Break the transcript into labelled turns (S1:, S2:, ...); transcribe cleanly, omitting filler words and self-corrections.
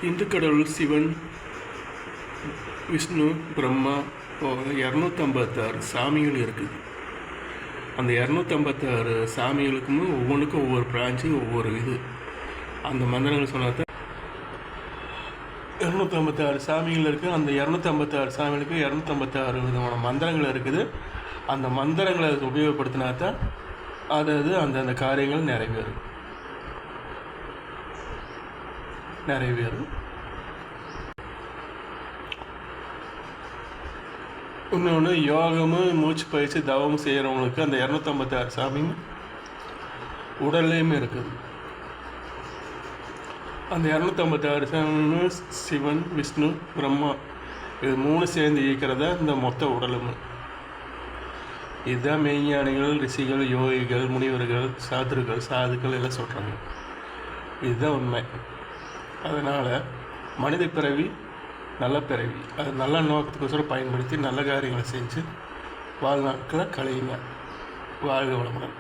S1: இந்து கடவுள் சிவன், விஷ்ணு, பிரம்மா போக 256 சாமிகள் இருக்குது. அந்த 256 சாமிகளுக்குமே ஒவ்வொன்றுக்கும் ஒவ்வொரு பிரான்ச்சு, ஒவ்வொரு இது. அந்த மந்திரங்கள் சொன்னாதான் 256 சாமிகள் இருக்குது. அந்த 256 சாமிகளுக்கு 256 விதமான மந்திரங்கள் இருக்குது. அந்த மந்திரங்களை உபயோகப்படுத்தினா தான் அதாவது அந்தந்த காரியங்கள் நிறைவேறும். இன்னொன்று, யோகமும் மூச்சு பயிற்சி தவமும் செய்கிறவங்களுக்கு அந்த 256 சாமியும் உடல்லையுமே இருக்குது. அந்த 256 சாமியும் சிவன், விஷ்ணு, பிரம்மா இது 3 சேர்ந்து இயக்கிறத இந்த மொத்த உடலும். இதுதான் மெய்ஞானிகள், ரிஷிகள், யோகிகள், முனிவர்கள், சாதுக்கள் எல்லாம் சொல்கிறாங்க. இதுதான் உண்மை. அதனால் மனித பிறவி நல்ல பிறவி, அது நல்ல நோக்கத்துக்கோசரம் பயன்படுத்தி நல்ல காரியங்களை செஞ்சு வாழ்நாட்களை கழியுங்க. வாழ்க வளமுடன்.